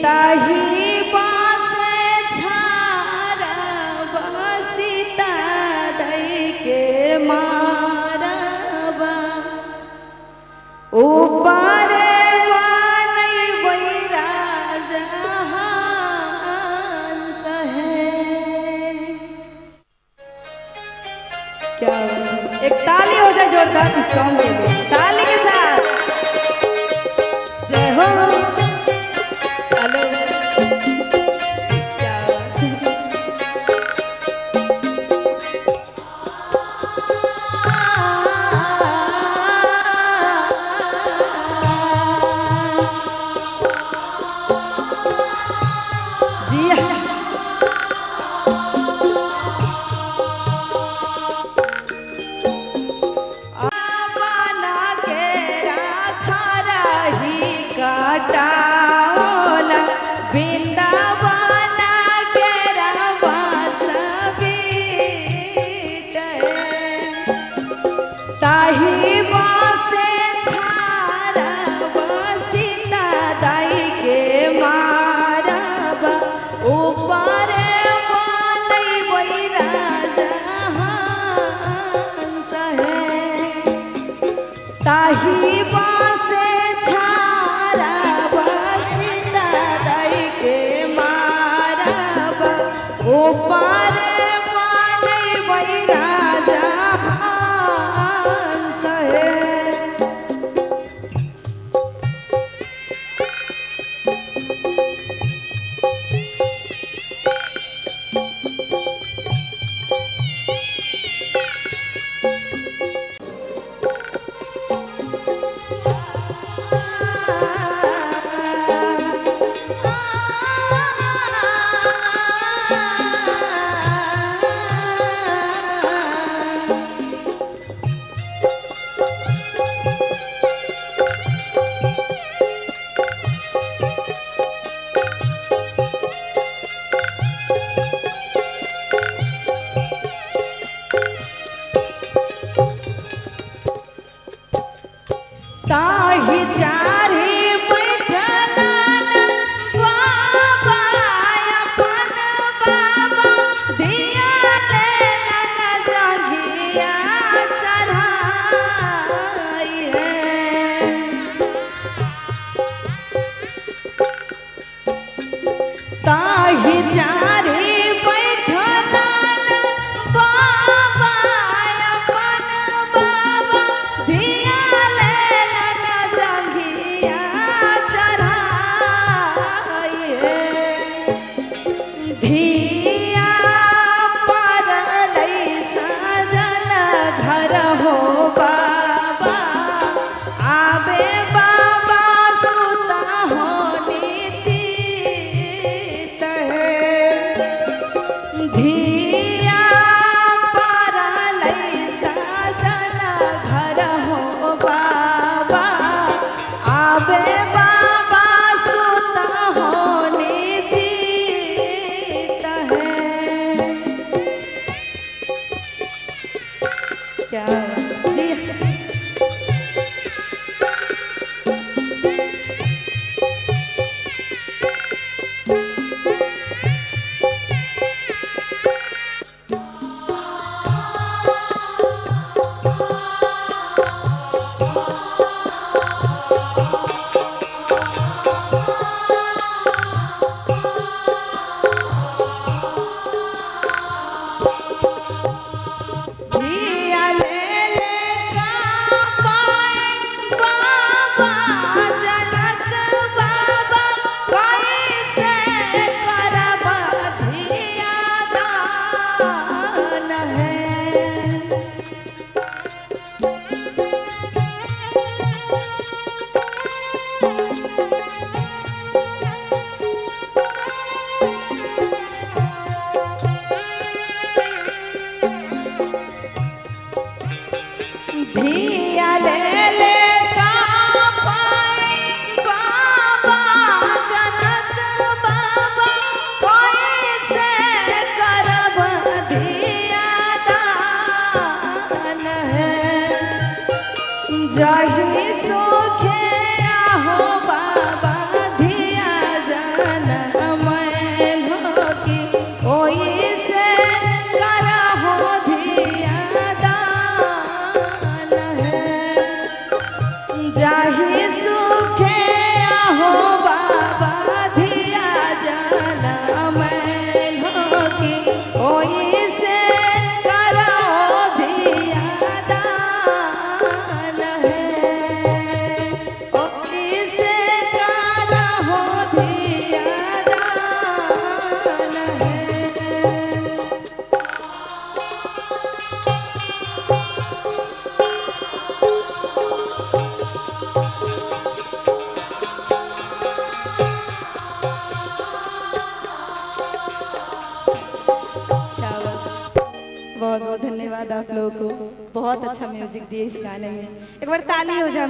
ताही बासे छारबा सीता दई के मारबा ऊपर वानई वैरा जहान सहे। क्या एक ताली हो जाए जोरदार इस सॉन्ग के लिए, ताली के साथ जय हो। टाओला बिंदावना के रवास बीट ताही बासे छारबा सीता दाई के मारबा ऊपर बनई वैरा जहान सहे। ताही बासे ऊपर बनई वैरा जहान सहे। ताही चारे बैठलन बाबा अपन बाबा दिया लेलन जंघिया चढ़ाई है। ताही चारे बैठलन बाबा अपन बाबा दिया धिया परलई सजन घर हो बाबा आबे बाबा सुता हो निश्चित है। धिया परलई सजन घर हो बाबा आबे बाबा सुता हो क्या जी। जाहि सोखे आहो बाबा धिया जन बहुत बहुत धन्यवाद आप लोगों को, बहुत अच्छा म्यूजिक दिए इस गाने में। एक बार ताली हो जाए।